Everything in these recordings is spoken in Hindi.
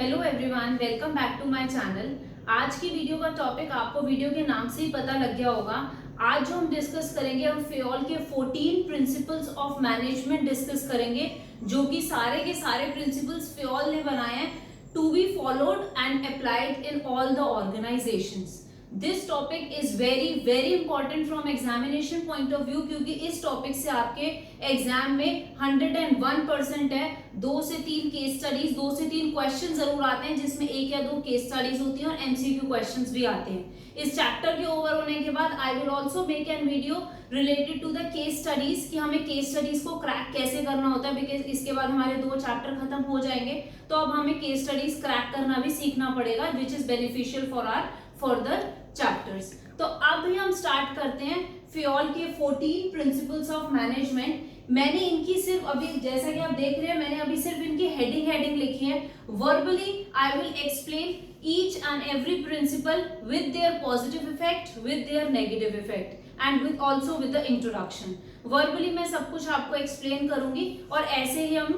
Hello everyone, welcome back to my channel. आज की वीडियो का टॉपिक आपको वीडियो के नाम से ही पता लग गया होगा। आज जो हम डिस्कस करेंगे, हम फियोल के 14 प्रिंसिपल्स ऑफ मैनेजमेंट डिस्कस करेंगे, जो कि सारे के सारे प्रिंसिपल्स फियोल ने बनाए हैं to be followed and applied in all the organisations. This topic is very very important from examination point of view, क्योंकि इस टॉपिक से आपके एग्जाम में 101% है। 2 से 3 केस स्टडीज, 2 से 3 क्वेश्चन जरूर आते हैं, जिसमें 1 या 2 केस स्टडीज होती हैं और एमसीक्यू क्वेश्चंस भी आते हैं। इस चैप्टर के ओवर होने के बाद I will also make an video related to the case studies कि हमें केस स्टडीज को क्रैक कैसे करना होता है, बिकॉज इसके बाद हमारे 2 चैप्टर खत्म हो जाएंगे। तो अब हमें केस स्टडीज क्रैक करना भी सीखना पड़ेगा, which is beneficial for our further chapters. तो अब भी हम स्टार्ट करते हैं फियोल के 14 प्रिंसिपल्स ऑफ मैनेजमेंट। मैंने इनकी सिर्फ अभी, जैसा कि आप देख रहे हैं, मैंने अभी सिर्फ इनकी हेडिंग लिखी है। Verbally I will explain each and every principle with their positive effect, with their negative effect and with also with the introduction. Verbally मैं सब कुछ आपको एक्सप्लेन करूंगी और ऐसे ही हम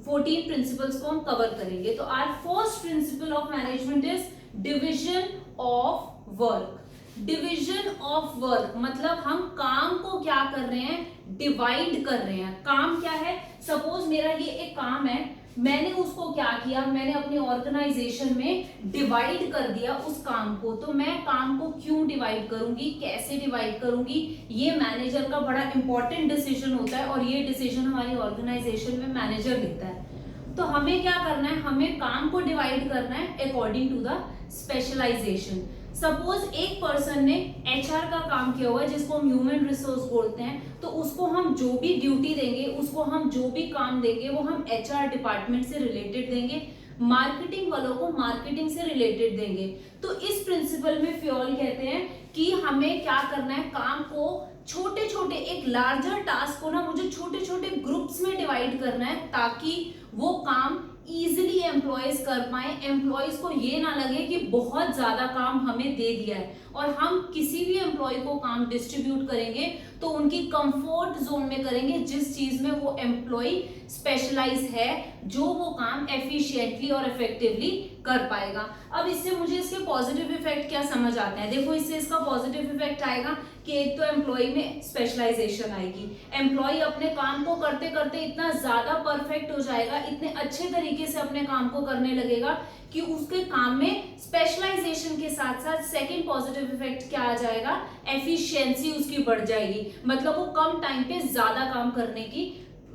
14 प्रिंसिपल्स को हम कवर करेंगे। तो our first principle of management is division of work. Division of work मतलब हम काम को क्या कर रहे हैं, डिवाइड कर रहे हैं। काम क्या है, सपोज मेरा ये एक काम है, मैंने उसको क्या किया, मैंने अपनी ऑर्गेनाइजेशन में डिवाइड कर दिया उस काम को। तो मैं काम को क्यों डिवाइड करूंगी, कैसे डिवाइड करूंगी, ये मैनेजर का बड़ा इंपॉर्टेंट डिसीजन होता है और ये डिसीजन हमारी ऑर्गेनाइजेशन में मैनेजर लेता है। तो हमें क्या करना है, हमें काम को डिवाइड करना है according to the specialisation. Suppose एक पर्सन ने एचआर का काम किया हुआ है, जिसको हम ह्यूमन रिसोर्स बोलते हैं, तो उसको हम जो भी ड्यूटी देंगे, उसको हम जो भी काम देंगे, वो हम एचआर डिपार्टमेंट से रिलेटेड देंगे। मार्केटिंग वालों को मार्केटिंग से रिलेटेड देंगे। तो इस प्रिंसिपल में फियोल कहते हैं कि हमें क्या करना है, काम को छोटे छोटे, एक लार्जर टास्क को ना मुझे छोटे छोटे ग्रुप्स में डिवाइड करना है, ताकि वो काम इजीली एम्प्लॉयज कर पाए। एम्प्लॉयज को ये ना लगे कि बहुत ज्यादा काम हमें दे दिया है। और हम किसी भी एम्प्लॉय को काम डिस्ट्रीब्यूट करेंगे तो उनकी कंफर्ट जोन में करेंगे, जिस चीज में वो एम्प्लॉय स्पेशलाइज है, जो वो काम एफिशिएंटली और इफेक्टिवली कर पाएगा। अब इससे मुझे इसके पॉजिटिव इफेक्ट क्या समझ आते हैं। देखो, इससे इसका पॉजिटिव इफेक्ट आएगा कि एक तो एम्प्लॉय में स्पेशलाइजेशन आएगी। एम्प्लॉय अपने काम को करते करते इतना ज्यादा परफेक्ट हो जाएगा, इतने अच्छे तरीके से अपने काम को करने लगेगा कि उसके काम में स्पेशलाइजेशन के साथ साथ सेकंड पॉजिटिव इफेक्ट क्या आ जाएगा, एफिशिएंसी उसकी बढ़ जाएगी। मतलब वो कम टाइम पे ज्यादा काम करने की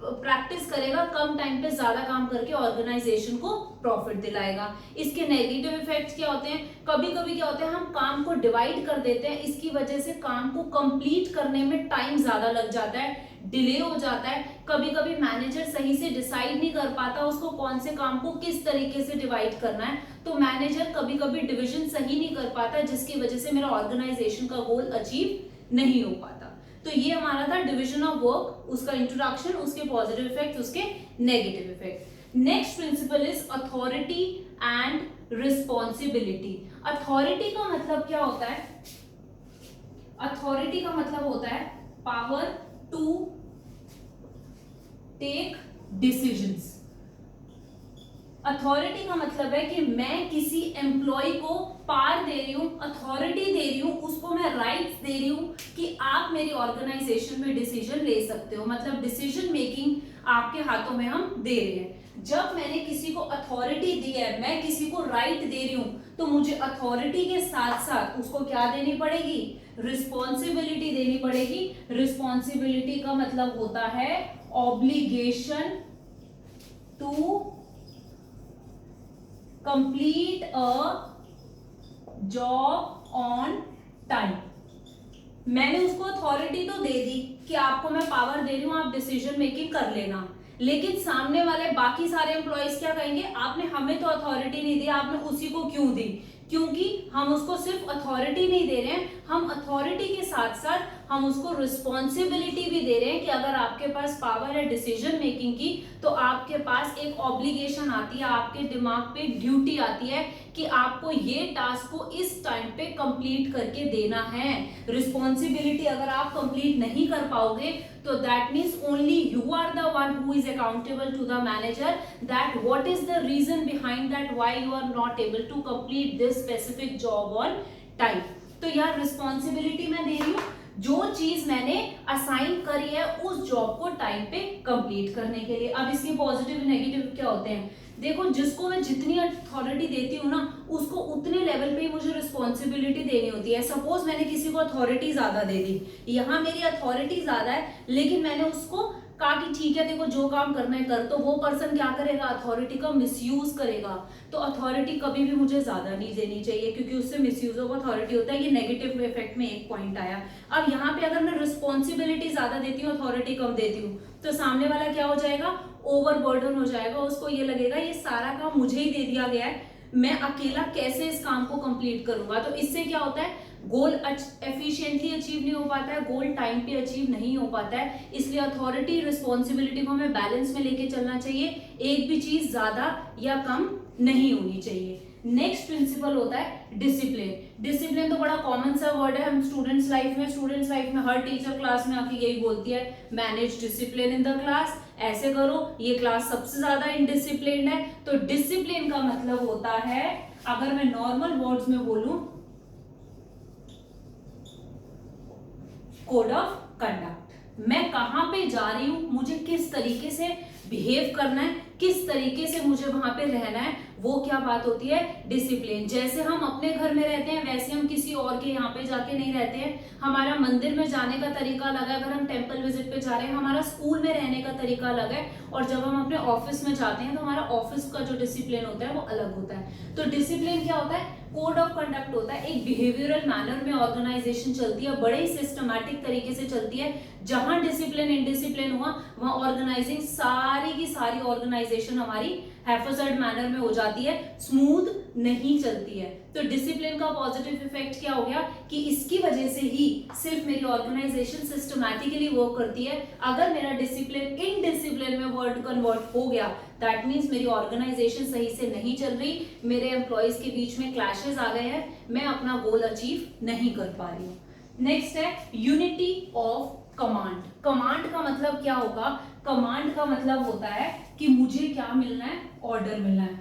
प्रैक्टिस करेगा, कम टाइम पे ज्यादा काम करके ऑर्गेनाइजेशन को प्रॉफिट दिलाएगा। इसके नेगेटिव इफेक्ट्स क्या होते हैं, कभी कभी क्या होता है, हम काम को डिवाइड कर देते हैं, इसकी वजह से काम को कंप्लीट करने में टाइम ज्यादा लग जाता है, डिले हो जाता है। कभी कभी मैनेजर सही से डिसाइड नहीं कर पाता उसको कौन से काम को किस तरीके से डिवाइड करना है। तो मैनेजर कभी कभी डिविजन सही नहीं कर पाता, जिसकी वजह से मेरा ऑर्गेनाइजेशन का गोल अचीव नहीं हो पाता। तो ये हमारा था डिविजन ऑफ वर्क, उसका इंट्रोडक्शन, उसके पॉजिटिव इफेक्ट, उसके negative effect. Next principle is authority and responsibility. Authority का मतलब क्या होता है, अथॉरिटी का मतलब होता है power to take decisions. Authority का मतलब है कि मैं किसी एम्प्लॉय को पावर दे रही हूं, अथॉरिटी दे रही हूं, उसको मैं राइट्स दे रही हूं कि आप मेरी ऑर्गेनाइजेशन में डिसीजन ले सकते हो। मतलब डिसीजन मेकिंग आपके हाथों में हम दे रहे हैं। जब मैंने किसी को अथॉरिटी दी है, मैं किसी को राइट दे रही हूं, तो मुझे अथॉरिटी के साथ साथ उसको क्या देनी पड़ेगी, रिस्पॉन्सिबिलिटी देनी पड़ेगी। रिस्पॉन्सिबिलिटी का मतलब होता है obligation to complete a job on time. मैंने उसको अथॉरिटी तो दे दी कि आपको मैं पावर दे रही हूं, आप डिसीजन मेकिंग कर लेना, लेकिन सामने वाले बाकी सारे एम्प्लॉयज क्या कहेंगे, आपने हमें तो अथॉरिटी नहीं दी, आपने उसी को क्यों दी। क्योंकि हम उसको सिर्फ अथॉरिटी नहीं दे रहे हैं, हम अथॉरिटी के साथ साथ हम उसको रिस्पॉन्सिबिलिटी भी दे रहे हैं कि अगर आपके पास पावर है डिसीजन मेकिंग की तो आपके पास एक ऑब्लिगेशन आती है, आपके दिमाग पे ड्यूटी आती है कि आपको ये टास्क को इस टाइम पे कंप्लीट करके देना है। रिस्पॉन्सिबिलिटी अगर आप कंप्लीट नहीं कर पाओगे तो that means only you are the one who is accountable to the manager that what is the reason behind that why you are not able to complete this specific job on time. तो यार रिस्पॉन्सिबिलिटी मैं दे रही हूँ, जो चीज मैंने असाइन करी है उस जॉब को टाइम पे कंप्लीट करने के लिए। अब इसके पॉजिटिव नेगेटिव क्या होते हैं, देखो जिसको मैं जितनी अथॉरिटी देती हूँ ना उसको उतने लेवल पे ही मुझे रिस्पॉन्सिबिलिटी देनी होती है। सपोज मैंने किसी को अथॉरिटी ज्यादा दे दी, यहाँ मेरी अथॉरिटी ज्यादा है लेकिन मैंने उसको कहा कि ठीक है देखो जो काम करना है कर, तो वो पर्सन क्या करेगा, अथॉरिटी का मिसयूज करेगा। तो अथॉरिटी कभी भी मुझे ज्यादा नहीं देनी चाहिए क्योंकि उससे मिसयूज ऑफ अथॉरिटी होता है। ये नेगेटिव इफेक्ट में एक पॉइंट आया। अब यहाँ पे अगर मैं रिस्पॉन्सिबिलिटी ज्यादा देती हूँ अथॉरिटी कम देती हूँ तो सामने वाला क्या हो जाएगा, ओवरबर्डन हो जाएगा। उसको ये लगेगा ये सारा काम मुझे ही दे दिया गया है, मैं अकेला कैसे इस काम को कंप्लीट करूंगा। तो इससे क्या होता है, गोल एफिशिएंटली अचीव नहीं हो पाता है, गोल टाइम पे अचीव नहीं हो पाता है। इसलिए अथॉरिटी रिस्पॉन्सिबिलिटी को हमें बैलेंस में लेके चलना चाहिए, एक भी चीज ज्यादा या कम नहीं होनी चाहिए। नेक्स्ट प्रिंसिपल होता है डिसिप्लिन। डिसिप्लिन तो बड़ा कॉमन सा वर्ड है, हम स्टूडेंट्स लाइफ में हर टीचर क्लास में आके यही बोलती है, manage discipline in the class, ऐसे करो, ये क्लास सबसे ज्यादा इनडिसिप्लिन्ड है। तो डिसिप्लिन का मतलब होता है, अगर मैं नॉर्मल वर्ड्स में बोलूं, कोड ऑफ कंडक्ट। मैं कहां पे जा रही हूं, मुझे किस तरीके से बिहेव करना है, किस तरीके से मुझे वहां पे रहना है, वो क्या बात होती है, डिसिप्लिन। जैसे हम अपने घर में रहते हैं वैसे हम किसी और के यहाँ पे जाके नहीं रहते हैं। हमारा मंदिर में जाने का तरीका अलग है, अगर हम टेंपल विजिट पे जा रहे हैं, हमारा स्कूल में रहने का तरीका अलग है, और जब हम अपने ऑफिस में जाते हैं तो हमारा ऑफिस का जो डिसिप्लिन होता है वो अलग होता है। तो डिसिप्लिन क्या होता है, कोड ऑफ कंडक्ट होता है, एक बिहेवियरल मैनर में ऑर्गेनाइजेशन चलती है, बड़े ही सिस्टमैटिक तरीके से चलती है। जहां डिसिप्लिन इनडिसिप्लिन हुआ वहां ऑर्गेनाइजिंग सारी की सारी ऑर्गेनाइजेशन हमारी हैफर्ड मैनर में हो जाती है, स्मूथ नहीं चलती है। तो डिसिप्लिन का पॉजिटिव इफेक्ट क्या हो गया कि इसकी वजह से ही सिर्फ मेरी ऑर्गेनाइजेशन सिस्टमैटिकली वर्क करती है। अगर मेरा डिसिप्लिन इनडिसिप्लिन में वर्ड कन्वर्ट हो गया दैट मीन्स मेरी ऑर्गेनाइजेशन सही से नहीं चल रही, मेरे एम्प्लॉयज के बीच में क्लैशेस आ गए हैं, मैं अपना गोल अचीव नहीं कर पा रही हूँ। नेक्स्ट है यूनिटी ऑफ कमांड। कमांड का मतलब क्या होगा, कमांड का मतलब होता है कि मुझे क्या मिलना है, ऑर्डर मिलना है।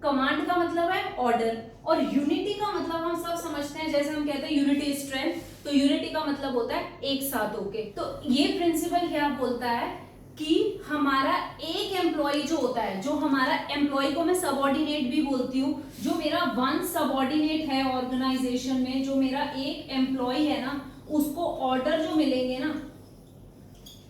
कमांड का मतलब है ऑर्डर, और यूनिटी का मतलब हम सब समझते हैं, जैसे हम कहते हैं यूनिटी इज स्ट्रेंथ, तो यूनिटी का मतलब होता है एक साथ होके। तो ये प्रिंसिपल क्या बोलता है कि हमारा एक एम्प्लॉय जो होता है, जो हमारा एम्प्लॉय को मैं सबऑर्डिनेट भी बोलती हूँ, जो मेरा वन सबऑर्डिनेट है ऑर्गेनाइजेशन में, जो मेरा एक एम्प्लॉय है ना, उसको ऑर्डर जो मिलेंगे ना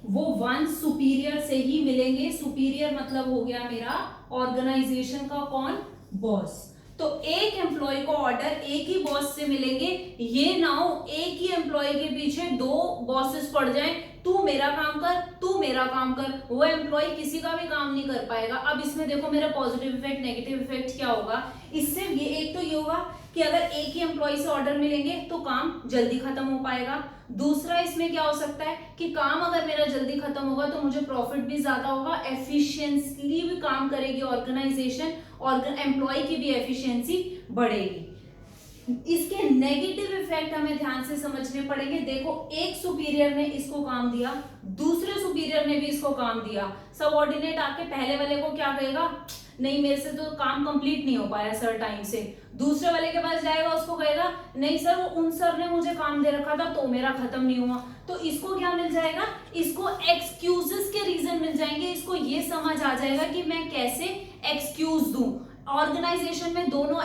वो वन सुपीरियर से ही मिलेंगे। सुपीरियर मतलब हो गया मेरा ऑर्गेनाइजेशन का कौन, बॉस। तो एक एम्प्लॉय को ऑर्डर एक ही बॉस से मिलेंगे, ये ना हो एक ही एम्प्लॉय के पीछे दो बॉसेस पड़ जाएं, तू मेरा काम कर, तू मेरा काम कर, वो एम्प्लॉय किसी का भी काम नहीं कर पाएगा। अब इसमें देखो मेरा पॉजिटिव इफेक्ट नेगेटिव इफेक्ट क्या होगा, इससे ये एक तो ये होगा कि अगर एक ही एम्प्लॉय से ऑर्डर मिलेंगे तो काम जल्दी खत्म हो पाएगा। दूसरा इसमें क्या हो सकता है कि काम अगर मेरा जल्दी खत्म होगा तो मुझे प्रॉफिट भी ज्यादा होगा, एफिशिएंटली भी काम करेगी ऑर्गेनाइजेशन, और एम्प्लॉय की भी एफिशिएंसी बढ़ेगी। इसके नेगेटिव इफेक्ट हमें ध्यान से समझने पड़ेंगे। देखो एक सुपीरियर ने इसको काम दिया, दूसरे सुपीरियर ने भी इसको काम दिया, सबऑर्डिनेट आके पहले वाले को क्या कहेगा, नहीं मेरे से तो काम कंप्लीट नहीं हो पाया सर टाइम से। दूसरे वाले के पास जाएगा, उसको कहेगा नहीं सर वो उन सर ने मुझे काम दे रखा था तो मेरा खत्म नहीं हुआ। तो इसको क्या मिल जाएगा, इसको एक्सक्यूजेस के रीजन मिल जाएंगे, इसको ये समझ आ जाएगा कि मैं कैसे एक्सक्यूज दूं। ऑर्गेनाइजेशन में दोनों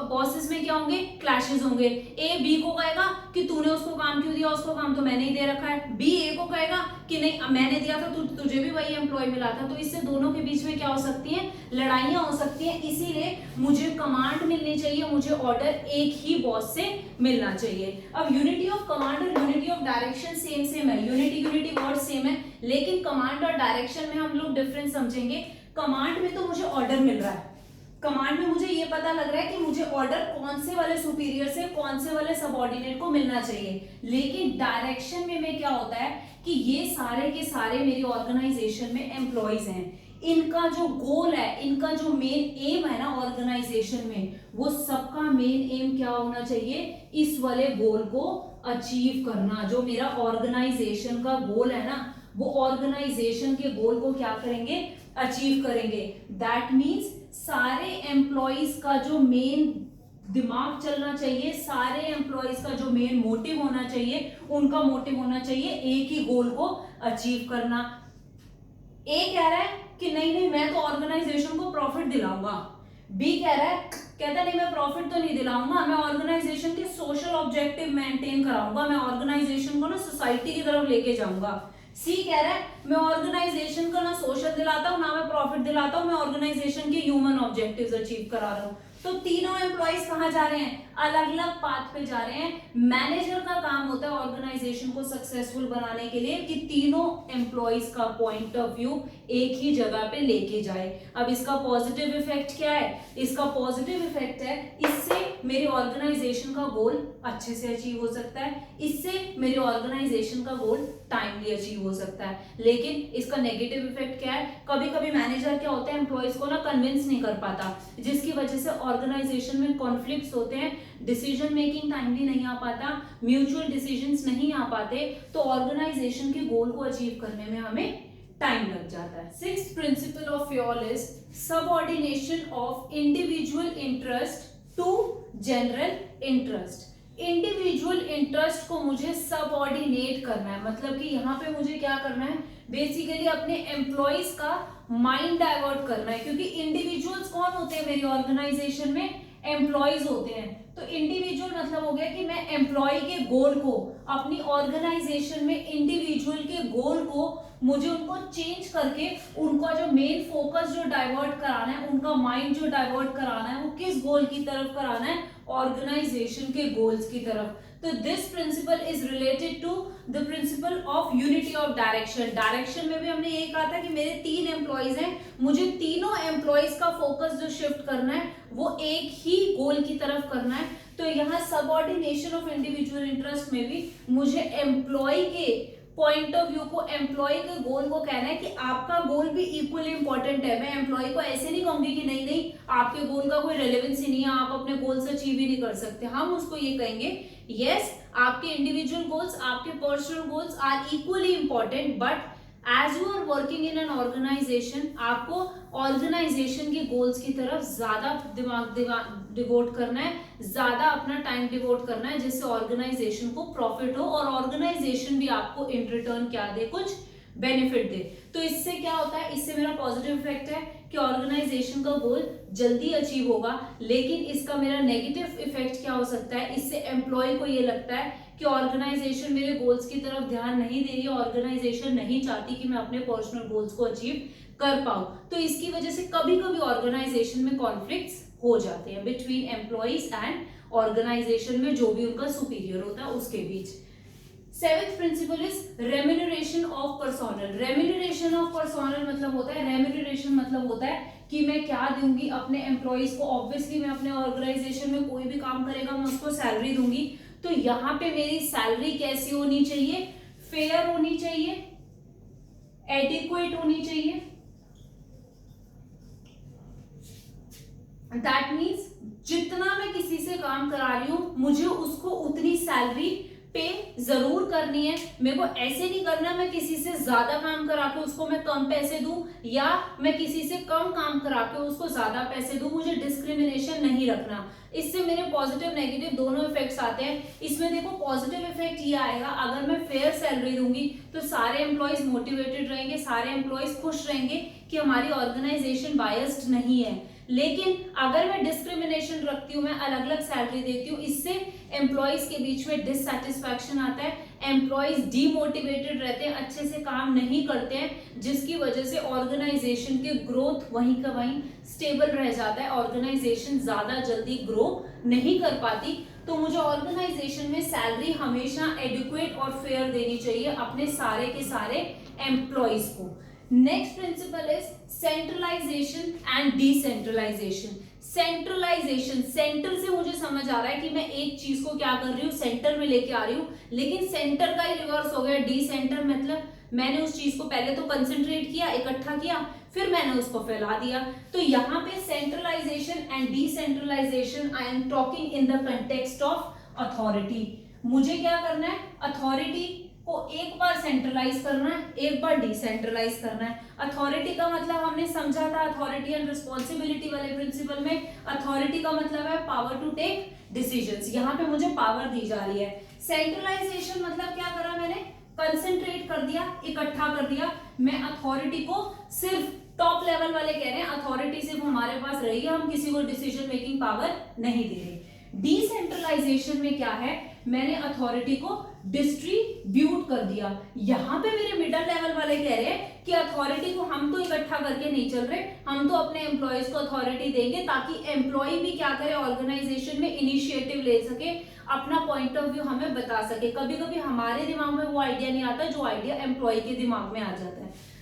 बॉसेस में क्या होंगे, क्लैशेस होंगे। ए बी को कहेगा कि तूने उसको काम क्यों दिया, उसको काम तो मैंने ही दे रखा है। बी ए को कहेगा कि नहीं मैंने दिया था, तुझे भी वही एम्प्लॉय मिला था। तो इससे दोनों के बीच में क्या हो सकती है, लड़ाइयां हो सकती हैं। इसीलिए मुझे कमांड मिलनी चाहिए, मुझे ऑर्डर एक ही बॉस से मिलना चाहिए। अब यूनिटी ऑफ कमांड और यूनिटी ऑफ डायरेक्शन सेम है, यूनिटी वर्ड सेम है, लेकिन कमांड और डायरेक्शन में हम लोग डिफरेंस समझेंगे। कमांड में तो मुझे ऑर्डर मिल रहा है, कमांड में मुझे ये पता लग रहा है कि मुझे ऑर्डर कौन से वाले सुपीरियर से कौन से वाले सबऑर्डिनेट को मिलना चाहिए, लेकिन डायरेक्शन में क्या होता है कि ये सारे के सारे मेरी ऑर्गेनाइजेशन में एम्प्लॉइज हैं, इनका जो गोल है, इनका जो मेन एम है ना ऑर्गेनाइजेशन में, वो सबका मेन एम क्या होना चाहिए, इस वाले गोल को अचीव करना। जो मेरा ऑर्गेनाइजेशन का गोल है ना, वो ऑर्गेनाइजेशन के गोल को क्या करेंगे, अचीव करेंगे। दैट मीन्स सारे एम्प्लॉइज का जो मेन दिमाग चलना चाहिए, सारे एम्प्लॉइज का जो मेन मोटिव होना चाहिए, उनका मोटिव होना चाहिए एक ही गोल को अचीव करना। ए कह रहा है कि नहीं नहीं मैं तो ऑर्गेनाइजेशन को प्रॉफिट दिलाऊंगा, बी कह रहा है, कहता नहीं मैं प्रॉफिट तो नहीं दिलाऊंगा, मैं ऑर्गेनाइजेशन के सोशल ऑब्जेक्टिव मेंटेन कराऊंगा, मैं ऑर्गेनाइजेशन को ना सोसाइटी की तरफ लेके जाऊंगा। सी कह रहा है मैं ऑर्गेनाइजेशन को ना सोशल दिलाता हूं ना मैं प्रॉफिट दिलाता हूं, मैं ऑर्गेनाइजेशन के ह्यूमन ऑब्जेक्टिव्स अचीव करा रहा हूं। तो तीनों एम्प्लॉइज कहां जा रहे हैं, अलग अलग पाथ पे जा रहे हैं। मैनेजर का काम होता है ऑर्गेनाइजेशन को सक्सेसफुल बनाने के लिए कि तीनों एम्प्लॉइज का पॉइंट ऑफ व्यू एक ही जगह पे लेके जाए। अब इसका पॉजिटिव इफेक्ट क्या है, इसका पॉजिटिव इफेक्ट है इससे मेरे ऑर्गेनाइजेशन का गोल अच्छे से अचीव हो सकता है, इससे मेरे ऑर्गेनाइजेशन का गोल टाइमली अचीव हो सकता है। लेकिन इसका नेगेटिव इफेक्ट क्या है, कभी कभी मैनेजर क्या होता है एम्प्लॉइज को ना कन्विंस नहीं कर पाता, जिसकी वजह से ऑर्गेनाइजेशन में कॉन्फ्लिक्ट्स होते हैं, डिसीजन मेकिंग टाइमली नहीं आ पाता, म्यूचुअल डिसीजंस नहीं आ पाते, तो ऑर्गेनाइजेशन के गोल को अचीव करने में हमें टाइम लग जाता है। Sixth principle of Fayol is subordination of individual interest to general interest. Individual interest को मुझे सबऑर्डिनेट करना है, मतलब कि यहाँ पे मुझे क्या करना है, बेसिकली अपने एम्प्लॉइज का माइंड डाइवर्ट करना है, क्योंकि इंडिविजुअल्स कौन होते हैं मेरी ऑर्गेनाइजेशन में, एम्प्लॉइज होते हैं। तो इंडिविजुअल मतलब हो गया कि मैं एम्प्लॉय के गोल को अपनी ऑर्गेनाइजेशन में इंडिविजुअल के गोल को मुझे उनको चेंज करके उनका जो मेन फोकस जो डाइवर्ट कराना है, उनका माइंड जो डाइवर्ट कराना है, वो किस गोल की तरफ कराना है, ऑर्गेनाइजेशन के गोल्स की तरफ। तो this principle is related to the principle of unity of direction. Direction में भी हमने ये कहा था कि मेरे 3 एम्प्लॉइज हैं, मुझे तीनों एम्प्लॉइज का फोकस जो शिफ्ट करना है वो एक ही गोल की तरफ करना है। तो यहाँ सबऑर्डिनेशन ऑफ इंडिविजुअल इंटरेस्ट में भी मुझे एम्प्लॉय के पॉइंट ऑफ व्यू को, एम्प्लॉय के गोल को कहना है कि आपका गोल भी इक्वली इंपॉर्टेंट है। मैं एम्प्लॉय को ऐसे नहीं कहूंगी कि नहीं नहीं आपके गोल का कोई रेलेवेंस ही नहीं है, आप अपने गोल्स अचीव ही नहीं कर सकते। हम उसको ये कहेंगे यस आपके इंडिविजुअल गोल्स, आपके personal goals are equally important, but as you are working in an organisation आपको ऑर्गेनाइजेशन के गोल्स की तरफ ज्यादा दिमाग डिवोट करना है, ज्यादा अपना टाइम डिवोट करना है, जिससे ऑर्गेनाइजेशन को प्रॉफिट हो और ऑर्गेनाइजेशन भी आपको इन रिटर्न क्या दे, कुछ बेनिफिट दे। तो इससे क्या होता है, इससे मेरा पॉजिटिव इफेक्ट है कि ऑर्गेनाइजेशन का गोल जल्दी अचीव होगा। लेकिन इसका मेरा नेगेटिव इफेक्ट क्या हो सकता है, इससे एम्प्लॉय को ये लगता है कि ऑर्गेनाइजेशन मेरे गोल्स की तरफ ध्यान नहीं दे रही, ऑर्गेनाइजेशन नहीं चाहती कि मैं अपने पर्सनल गोल्स को अचीव कर पाऊं। तो इसकी वजह से कभी कभी ऑर्गेनाइजेशन में कॉन्फ्लिक्ट्स हो जाते हैं बिटवीन एम्प्लॉइज एंड ऑर्गेनाइजेशन में जो भी उनका सुपीरियर होता है उसके बीच। Seventh principle is remuneration of personnel. Remuneration of personnel मतलब होता है, रेम्यूनरेशन मतलब होता है कि मैं क्या दूंगी अपने एम्प्लॉइज को। ऑब्वियसली मैं अपने ऑर्गेनाइजेशन में कोई भी काम करेगा मैं उसको सैलरी दूंगी, तो यहाँ पे मेरी सैलरी कैसी होनी चाहिए, फेयर होनी चाहिए, एडिक्वेट होनी चाहिए। दैट मीन्स जितना मैं किसी से काम करा रही हूं मुझे उसको उतनी सैलरी पे जरूर करनी है। मेरे को ऐसे नहीं करना मैं किसी से ज्यादा काम करा के उसको मैं कम पैसे दूं, या मैं किसी से कम काम करा के उसको ज्यादा पैसे दूं। मुझे डिस्क्रिमिनेशन नहीं रखना। इससे मेरे पॉजिटिव नेगेटिव दोनों इफेक्ट्स आते हैं। इसमें देखो पॉजिटिव इफेक्ट ये आएगा, अगर मैं फेयर सैलरी दूंगी तो सारे एम्प्लॉइज मोटिवेटेड रहेंगे, सारे एम्प्लॉइज खुश रहेंगे कि हमारी ऑर्गेनाइजेशन बायस्ड नहीं है। लेकिन अगर मैं डिस्क्रिमिनेशन रखती हूँ, मैं अलग अलग सैलरी देती हूँ, इससे एम्प्लॉइज के बीच में डिससैटिस्फैक्शन आता है, एम्प्लॉइज डीमोटिवेटेड रहते हैं, अच्छे से काम नहीं करते हैं, जिसकी वजह से ऑर्गेनाइजेशन के ग्रोथ वहीं का वहीं स्टेबल रह जाता है, ऑर्गेनाइजेशन ज्यादा जल्दी ग्रो नहीं कर पाती। तो मुझे ऑर्गेनाइजेशन में सैलरी हमेशा एडिक्वेट और फेयर देनी चाहिए अपने सारे के सारे एम्प्लॉइज को। Next principle is centralisation and decentralisation. Centralisation, centre से मुझे समझ आ रहा है कि मैं एक चीज को क्या कर रही हूँ, सेंटर में लेके आ रही हूँ, लेकिन सेंटर का ही रिवर्स हो गया डिसेंटर। मतलब मैंने उस चीज को पहले तो कंसंट्रेट किया, इकट्ठा किया, फिर मैंने उसको फैला दिया। तो यहाँ पे centralisation and decentralisation I am talking in the context of authority. मुझे क्या करना है, अथॉरिटी को एक बार सेंट्रलाइज करना है, एक बार डिसेंट्रलाइज करना है। अथॉरिटी का मतलब हमने समझा था अथॉरिटी एंड रिस्पॉन्सिबिलिटी वाले प्रिंसिपल में, अथॉरिटी का मतलब है पावर टू टेक डिसीजंस। यहाँ पे मुझे पावर दी जा रही है। सेंट्रलाइजेशन मतलब क्या करा मैंने, कंसंट्रेट कर दिया, इकट्ठा कर दिया। मैं अथॉरिटी को सिर्फ टॉप लेवल वाले कह रहे हैं अथॉरिटी सिर्फ हमारे पास रही है, हम किसी को डिसीजन मेकिंग पावर नहीं दे रहे। डिसेंट्रलाइजेशन में क्या है, मैंने अथॉरिटी को डिस्ट्रीब्यूट कर दिया। यहां पे मेरे मिडिल लेवल वाले कह रहे हैं कि अथॉरिटी को हम तो इकट्ठा करके नहीं चल रहे, हम तो अपने एम्प्लॉयज को अथॉरिटी देंगे ताकि एम्प्लॉय भी क्या करे, ऑर्गेनाइजेशन में इनिशिएटिव ले सके, अपना पॉइंट ऑफ व्यू हमें बता सके। कभी कभी हमारे दिमाग में वो आइडिया नहीं आता जो आइडिया एम्प्लॉय के दिमाग में आ जाता है।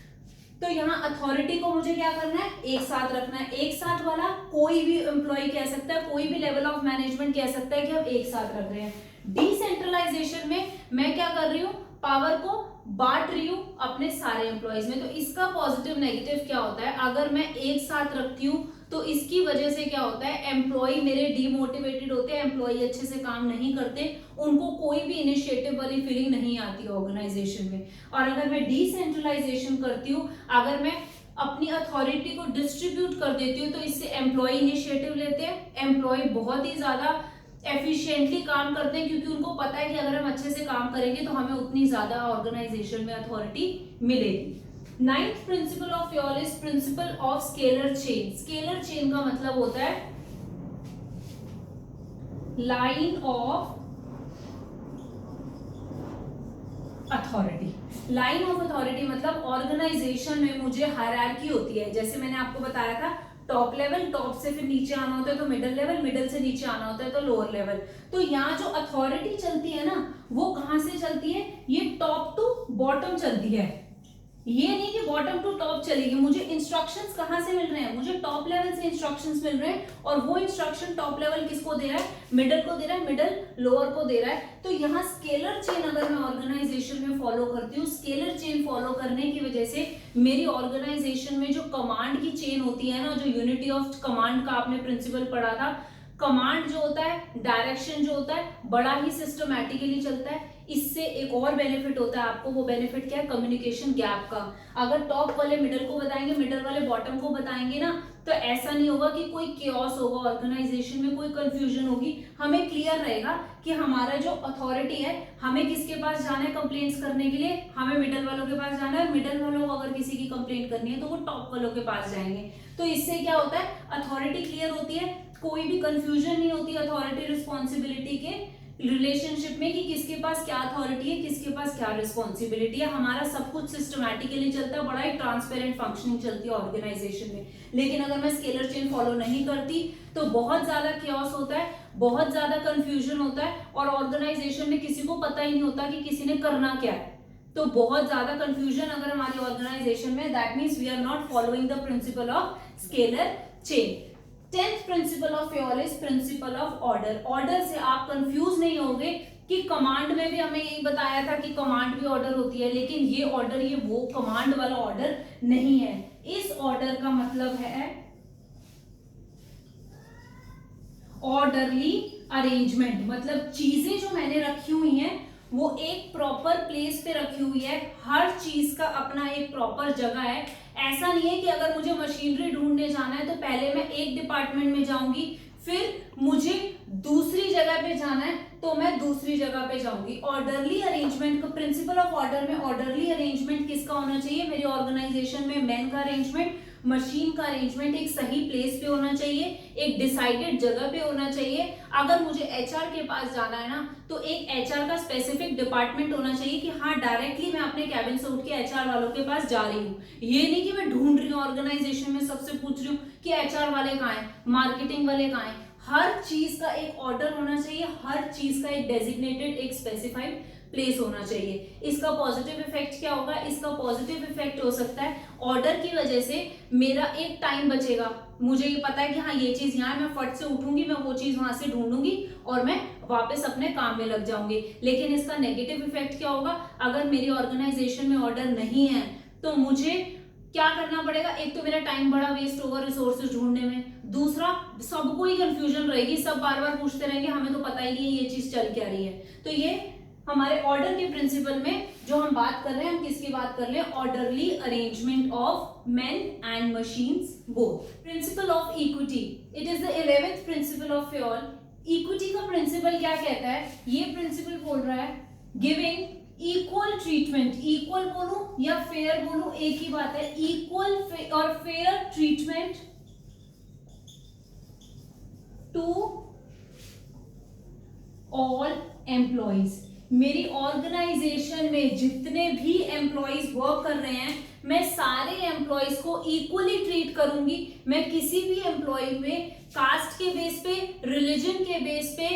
तो यहाँ अथॉरिटी को मुझे क्या करना है, एक साथ रखना है। एक साथ वाला कोई भी एम्प्लॉय कह सकता है, कोई भी लेवल ऑफ मैनेजमेंट कह सकता है कि हम एक साथ रख रहे हैं। डिसेंट्रलाइजेशन में मैं क्या कर रही हूँ, पावर को बांट रही हूँ अपने सारे एम्प्लॉयज में। तो इसका पॉजिटिव नेगेटिव क्या होता है, अगर मैं एक साथ रखती हूँ तो इसकी वजह से क्या होता है, एम्प्लॉय मेरे डीमोटिवेटेड होते हैं, एम्प्लॉय अच्छे से काम नहीं करते, उनको कोई भी इनिशिएटिव वाली फीलिंग नहीं आती ऑर्गेनाइजेशन में। और अगर मैं डिसेंट्रलाइजेशन करती हूँ, अगर मैं अपनी अथॉरिटी को डिस्ट्रीब्यूट कर देती हूँ, तो इससे एम्प्लॉय इनिशिएटिव लेते हैं, एम्प्लॉय बहुत ही ज्यादा एफिशिएंटली काम करते हैं, क्योंकि उनको पता है कि अगर हम अच्छे से काम करेंगे तो हमें उतनी ज्यादा ऑर्गेनाइजेशन में अथॉरिटी मिलेगी। Ninth principal of Fayol is principle of scalar chain. Scalar chain का मतलब होता है line of authority. Line of authority मतलब ऑर्गेनाइजेशन में मुझे हायरार्की होती है, जैसे मैंने आपको बताया था टॉप लेवल, टॉप से फिर नीचे आना होता है तो मिडिल लेवल, मिडिल से नीचे आना होता है तो लोअर लेवल। तो यहाँ जो अथॉरिटी चलती है ना, वो कहां से चलती है, ये टॉप टू बॉटम चलती है। ये नहीं कि बॉटम टू टॉप चलेगी। मुझे इंस्ट्रक्शंस कहां से मिल रहे हैं, मुझे टॉप लेवल से इंस्ट्रक्शंस मिल रहे हैं, और वो इंस्ट्रक्शन टॉप लेवल किसको दे रहा है, मिडिल को दे रहा है, मिडिल लोअर को दे रहा है। तो यहाँ स्केलर चेन अगर मैं ऑर्गेनाइजेशन में फॉलो करती हूँ, स्केलर चेन फॉलो करने की वजह से मेरी ऑर्गेनाइजेशन में जो कमांड की चेन होती है ना, जो यूनिटी ऑफ कमांड का आपने प्रिंसिपल पढ़ा था, कमांड जो होता है, डायरेक्शन जो होता है, बड़ा ही सिस्टमैटिकली चलता है। इससे एक और बेनिफिट होता है आपको, वो बेनिफिट क्या है, कम्युनिकेशन गैप का। अगर टॉप वाले मिडिल को बताएंगे, मिडिल वाले बॉटम को बताएंगे ना, तो ऐसा नहीं होगा कि कोई केओस होगा ऑर्गेनाइजेशन में, कोई कंफ्यूजन होगी। हमें क्लियर रहेगा कि हमारा जो अथॉरिटी है, हमें किसके पास जाना है कंप्लेंट्स करने के लिए, हमें मिडिल वालों के पास जाना है। मिडिल वालों को अगर किसी की कंप्लेंट करनी है तो वो टॉप वालों के पास जाएंगे। तो इससे क्या होता है, अथॉरिटी क्लियर होती है, कोई भी कंफ्यूजन नहीं होती अथॉरिटी रिस्पॉन्सिबिलिटी के रिलेशनशिप में कि किसके पास क्या अथॉरिटी है, किसके पास क्या रिस्पॉन्सिबिलिटी है। हमारा सब कुछ सिस्टमैटिकली चलता है, बड़ा ही ट्रांसपेरेंट फंक्शनिंग चलती है ऑर्गेनाइजेशन में। लेकिन अगर मैं स्केलर चेन फॉलो नहीं करती तो बहुत ज्यादा केओस होता है, बहुत ज्यादा कंफ्यूजन होता है, और ऑर्गेनाइजेशन में किसी को पता ही नहीं होता कि किसी ने करना क्या है। तो बहुत ज्यादा कंफ्यूजन अगर हमारी ऑर्गेनाइजेशन में, that means we are not following the principle of scalar chain. 10th principle of Fayol is principle of order. Order से आप कंफ्यूज नहीं होंगे कि कमांड में भी हमें यही बताया था कि कमांड भी ऑर्डर होती है, लेकिन ये ऑर्डर, ये वो कमांड वाला ऑर्डर नहीं है। इस ऑर्डर का मतलब है ऑर्डरली अरेंजमेंट। मतलब चीजें जो मैंने रखी हुई हैं वो एक प्रॉपर प्लेस पे रखी हुई है, हर चीज का अपना एक प्रॉपर जगह है। ऐसा नहीं है कि अगर मुझे मशीनरी ढूंढने जाना है तो पहले मैं एक डिपार्टमेंट में जाऊंगी, फिर मुझे दूसरी जगह पे जाना है तो मैं दूसरी जगह पे जाऊंगी। ऑर्डरली अरेंजमेंट का प्रिंसिपल ऑफ ऑर्डर में ऑर्डरली अरेंजमेंट किसका होना चाहिए, मेरी ऑर्गेनाइजेशन में मैन का अरेंजमेंट, मशीन का अरेंजमेंट एक सही प्लेस पे होना चाहिए, एक डिसाइडेड जगह पे होना चाहिए। अगर मुझे एचआर के पास जाना है ना, तो एक एचआर का स्पेसिफिक डिपार्टमेंट होना चाहिए कि हाँ डायरेक्टली मैं अपने कैबिन से उठ के एचआर वालों के पास जा रही हूँ। ये नहीं कि मैं ढूंढ रही हूँ ऑर्गेनाइजेशन में, सबसे पूछ रही हूँ कि एचआर वाले कहाँ हैं, मार्केटिंग वाले कहाँ हैं। हर चीज का एक ऑर्डर होना चाहिए, हर चीज का एक डेजिग्नेटेड, एक स्पेसिफाइड प्लेस होना चाहिए। इसका पॉजिटिव इफेक्ट क्या होगा? इसका पॉजिटिव इफेक्ट हो सकता है ऑर्डर की वजह से मेरा एक टाइम बचेगा। मुझे ये पता है कि हाँ ये चीज यहाँ, मैं फट से उठूंगी, मैं वो चीज वहां से ढूंढूंगी और मैं वापस अपने काम में लग जाऊंगी। लेकिन इसका नेगेटिव इफेक्ट क्या होगा? अगर मेरी ऑर्गेनाइजेशन में ऑर्डर नहीं है तो मुझे क्या करना पड़ेगा? एक तो मेरा टाइम बड़ा वेस्ट होगा रिसोर्सेज ढूंढने में, दूसरा सबको ही कंफ्यूजन रहेगी, सब बार बार पूछते रहेंगे, हमें तो पता ही नहीं ये चीज चल क्या रही है। तो ये हमारे ऑर्डर के प्रिंसिपल में जो हम बात कर रहे हैं, हम किसकी बात कर रहे हैं? Orderly arrangement of main and machines both. Principle of equity, it is the 11th principle of Fayol. Equity का प्रिंसिपल क्या कहता है? ये प्रिंसिपल बोल रहा है गिविंग इक्वल ट्रीटमेंट, इक्वल बोलूं या फेयर बोलूं एक ही बात है, इक्वल और fair treatment to all employees. मेरी ऑर्गेनाइजेशन में जितने भी एम्प्लॉइज वर्क कर रहे हैं, मैं सारे एम्प्लॉइज को इक्वली ट्रीट करूंगी। मैं किसी भी एम्प्लॉय में कास्ट के बेस पे, रिलीजन के बेस पे,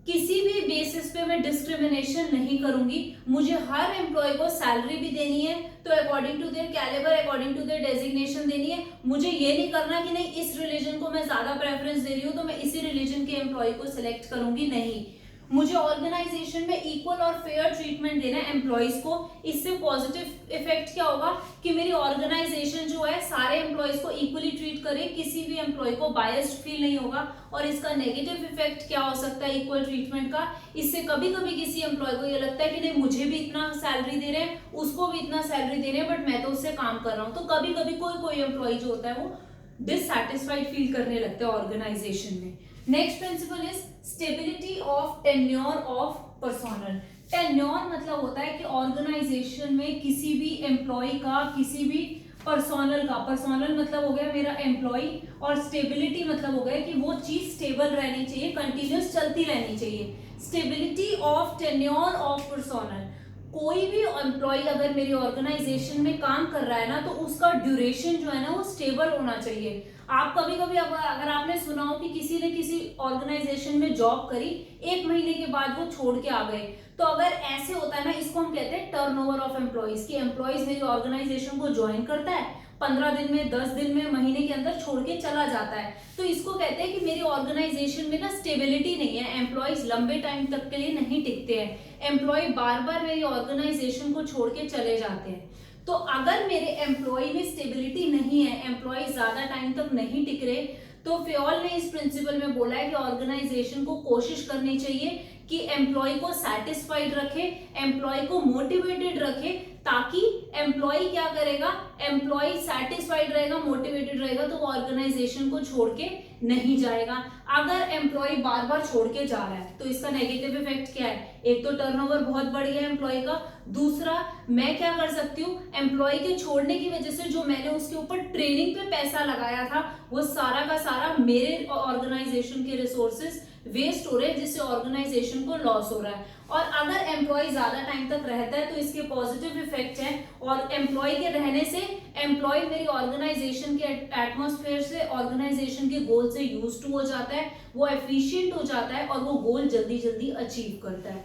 किसी भी बेसिस पे मैं डिस्क्रिमिनेशन नहीं करूंगी। मुझे हर एम्प्लॉय को सैलरी भी देनी है तो according to their calibre, according to their designation देनी है। मुझे ये नहीं करना कि नहीं इस रिलीजन को मैं ज्यादा प्रेफरेंस दे रही हूँ तो मैं इसी रिलीजन के एम्प्लॉय को सिलेक्ट करूंगी, नहीं। मुझे ऑर्गेनाइजेशन में इक्वल और फेयर ट्रीटमेंट देना है एम्प्लॉइज को। इससे पॉजिटिव इफेक्ट क्या होगा कि मेरी ऑर्गेनाइजेशन जो है सारे एम्प्लॉइज को इक्वली ट्रीट करे, किसी भी एम्प्लॉय को बायस्ड फील नहीं होगा। और इसका नेगेटिव इफेक्ट क्या हो सकता है इक्वल ट्रीटमेंट का? इससे कभी कभी किसी एम्प्लॉय को ये लगता है कि नहीं मुझे भी इतना सैलरी दे रहे हैं, उसको भी इतना सैलरी दे रहे हैं, बट मैं तो उससे काम कर रहा हूँ। तो कभी कभी कोई एम्प्लॉय जो होता है वो डिससैटिस्फाइड फील करने लगते हैं ऑर्गेनाइजेशन में। Next principle is stability of tenure of personnel. Tenure मतलब होता है कि ऑर्गेनाइजेशन में किसी भी एम्प्लॉय का, किसी भी पर्सोनल का, पर्सोनल मतलब हो गया मेरा एम्प्लॉय, और स्टेबिलिटी मतलब हो गया कि वो चीज स्टेबल रहनी चाहिए, कंटिन्यूस चलती रहनी चाहिए। Stability of tenure of personnel, कोई भी एम्प्लॉय अगर मेरी ऑर्गेनाइजेशन में काम कर रहा है ना तो उसका ड्यूरेशन जो है ना वो स्टेबल होना चाहिए। आप कभी कभी अगर आपने सुना हो कि किसी ने किसी ऑर्गेनाइजेशन में जॉब करी, 1 महीने के बाद वो छोड़ के आ गए, तो अगर ऐसे होता है ना, इसको हम कहते हैं टर्नओवर ऑफ एम्प्लॉइज, कि एम्प्लॉइज मेरी ऑर्गेनाइजेशन को ज्वाइन करता है, 15 दिन में, 10 दिन में, महीने के अंदर छोड़ के चला जाता है, तो इसको कहते हैं कि मेरी ऑर्गेनाइजेशन में ना स्टेबिलिटी नहीं है, एम्प्लॉइज लंबे टाइम तक के लिए नहीं टिकते हैं, एम्प्लॉय बार बार मेरी ऑर्गेनाइजेशन को छोड़ के चले जाते हैं। तो अगर मेरे एम्प्लॉय में स्टेबिलिटी नहीं है, एम्प्लॉय ज्यादा टाइम तक नहीं टिक रहे, तो फ्योल ने इस प्रिंसिपल में बोला है कि ऑर्गेनाइजेशन को कोशिश करनी चाहिए कि एम्प्लॉय को सैटिस्फाइड रखे, एम्प्लॉय को मोटिवेटेड रखे, ताकि एम्प्लॉय क्या करेगा, एम्प्लॉय सैटिस्फाइड रहेगा, मोटिवेटेड रहेगा, तो वो ऑर्गेनाइजेशन को छोड़ के नहीं जाएगा। अगर एम्प्लॉय बार बार छोड़ के जा रहा है तो इसका नेगेटिव इफेक्ट क्या है? एक तो टर्नओवर बहुत बढ़ गया एम्प्लॉय का, दूसरा मैं क्या कर सकती हूँ, एम्प्लॉय के छोड़ने की वजह से जो मैंने उसके ऊपर ट्रेनिंग पे पैसा लगाया था वो सारा का सारा मेरे ऑर्गेनाइजेशन के रिसोर्सेज वेस्ट हो रहे हैं, जिससे ऑर्गेनाइजेशन को लॉस हो रहा है। और अगर एम्प्लॉय ज्यादा टाइम तक रहता है तो इसके पॉजिटिव इफेक्ट है, और एम्प्लॉय के रहने से एम्प्लॉय मेरी ऑर्गेनाइजेशन के एटमॉस्फेयर से, ऑर्गेनाइजेशन के गोल से यूज्ड टू हो जाता है, वो एफिशिएंट हो जाता है और वो गोल जल्दी जल्दी अचीव करता है।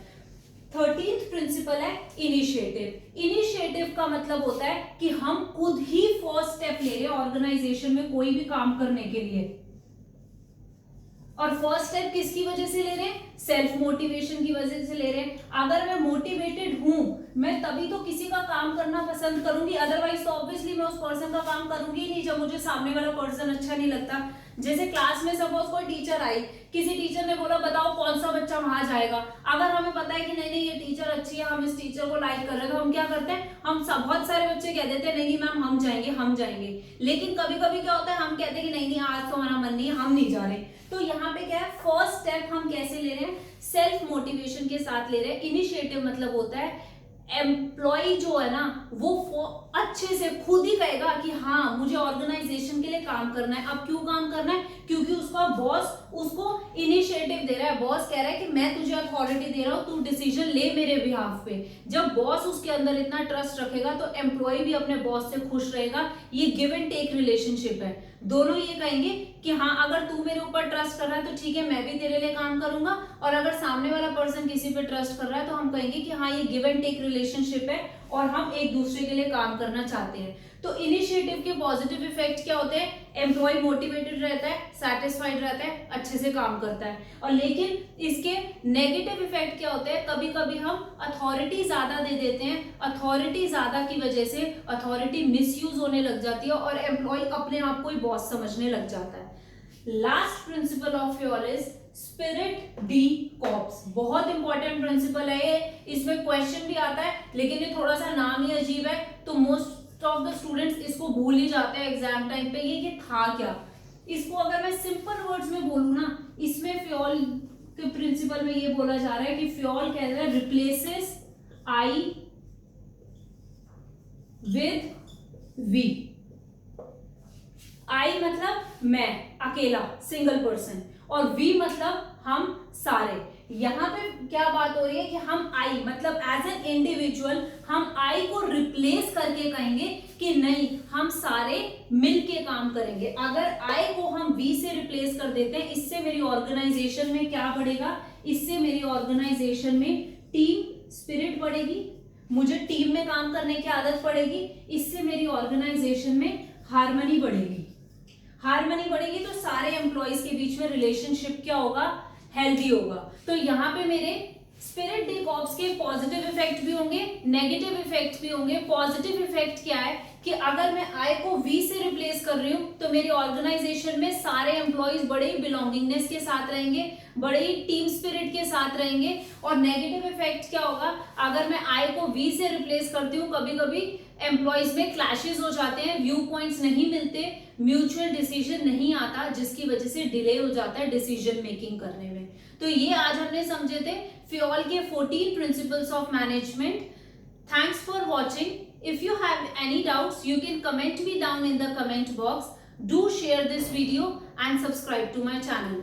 13th प्रिंसिपल है इनिशिएटिव। इनिशिएटिव का मतलब होता है कि हम खुद ही फर्स्ट स्टेप ले रहे हैं ऑर्गेनाइजेशन में कोई भी काम करने के लिए। और फर्स्ट स्टेप किसकी वजह से ले रहे हैं? सेल्फ मोटिवेशन की वजह से ले रहे हैं। अगर मैं मोटिवेटेड हूं, मैं तभी तो किसी का काम करना पसंद करूंगी, अदरवाइज तो ऑब्वियसली मैं उस पर्सन का काम करूंगी ही नहीं जब मुझे सामने वाला पर्सन अच्छा नहीं लगता। जैसे क्लास में सपोज कोई टीचर आई, किसी टीचर ने बोला बताओ कौन सा बच्चा वहां जाएगा, अगर हमें पता है कि नहीं नहीं ये टीचर अच्छी है, हम इस टीचर को लाइक कर रहे हैं, तो हम क्या करते हैं, हम सब बहुत सारे बच्चे कह देते हैं नहीं मैम हम जाएंगे हम जाएंगे। लेकिन कभी कभी क्या होता है, हम कहते हैं कि नहीं आज तो हमारा मन नहीं है, हम नहीं जा रहे। तो यहाँ पे क्या है, फर्स्ट स्टेप हम कैसे ले रहे हैं, सेल्फ मोटिवेशन के साथ ले रहे हैं। इनिशिएटिव मतलब होता है एम्प्लॉय जो है ना वो अच्छे से खुद ही कहेगा कि हाँ मुझे ऑर्गेनाइजेशन के लिए काम करना है। अब क्यों काम करना है? क्योंकि उसका बॉस उसको इनिशिएटिव दे रहा है, बॉस कह रहा है कि मैं तुझे अथॉरिटी दे रहा हूं, तू डिसीजन ले मेरे बिहाफ पे। जब बॉस उसके अंदर इतना ट्रस्ट रखेगा तो एम्प्लॉय भी अपने बॉस से खुश रहेगा। ये गिव एंड टेक रिलेशनशिप है। दोनों ये कहेंगे कि हाँ अगर तू मेरे ऊपर ट्रस्ट कर रहा है तो ठीक है, मैं भी तेरे लिए काम करूंगा, और अगर सामने वाला पर्सन किसी पे ट्रस्ट कर रहा है तो हम कहेंगे कि हाँ ये गिव एंड टेक रिलेशनशिप है और हम एक दूसरे के लिए काम करना चाहते हैं। तो इनिशिएटिव के पॉजिटिव इफेक्ट क्या होते हैं? एम्प्लॉय मोटिवेटेड रहता है, सेटिस्फाइड रहता है, अच्छे से काम करता है। और लेकिन इसके नेगेटिव इफेक्ट क्या होते हैं? कभी कभी हम अथॉरिटी ज्यादा दे देते हैं, अथॉरिटी ज्यादा की वजह से अथॉरिटी मिसयूज होने लग जाती है और एम्प्लॉय अपने आप को ही बॉस समझने लग जाता है। Last principal of Fayol is spirit D corps. बहुत इंपॉर्टेंट प्रिंसिपल है ये, इसमें क्वेश्चन भी आता है लेकिन ये थोड़ा सा नाम ही अजीब है तो मोस्ट ऑफ द स्टूडेंट्स इसको भूल ही जाते हैं एग्जाम टाइम पे। ये था क्या? इसको अगर मैं सिंपल वर्ड्स में बोलूं ना, इसमें फ्यूल के प्रिंसिपल में ये बोला जा रहा है कि फ्यूल कह रहा है रिप्लेसेस आई विद वी। आई मतलब मैं अकेला, सिंगल पर्सन, और वी मतलब हम सारे। यहां पे क्या बात हो रही है कि हम आई मतलब एज एन इंडिविजुअल हम आई को रिप्लेस करके कहेंगे कि नहीं हम सारे मिलके काम करेंगे। अगर आई को हम वी से रिप्लेस कर देते हैं, इससे मेरी ऑर्गेनाइजेशन में क्या बढ़ेगा? इससे मेरी ऑर्गेनाइजेशन में टीम स्पिरिट बढ़ेगी, मुझे टीम में काम करने की आदत पड़ेगी, इससे मेरी ऑर्गेनाइजेशन में हार्मनी बढ़ेगी। हार्मनी बढ़ेगी तो सारे एम्प्लॉइज के बीच में रिलेशनशिप क्या होगा? हेल्दी होगा। तो यहाँ पे मेरे स्पिरिट डी कॉर्प्स के पॉजिटिव इफेक्ट भी होंगे, नेगेटिव इफेक्ट भी होंगे। पॉजिटिव इफेक्ट क्या है कि अगर मैं आई को वी से रिप्लेस कर रही हूं तो मेरी ऑर्गेनाइजेशन में सारे एम्प्लॉइज बड़े ही बिलोंगिंगनेस के साथ रहेंगे, बड़े ही टीम स्पिरिट के साथ रहेंगे। और नेगेटिव इफेक्ट क्या होगा? अगर मैं आई को वी से रिप्लेस करती हूँ, कभी कभी एम्प्लॉइज में क्लैशेस हो जाते हैं, व्यू पॉइंट्स नहीं मिलते, म्यूचुअल डिसीजन नहीं आता, जिसकी वजह से डिले हो जाता है डिसीजन मेकिंग करने में। तो ये आज हमने समझे थे फ्यूल के 14 principles of management. Thanks for watching. If you have any doubts, you can comment me down in the comment box. Do share this video and subscribe to my channel.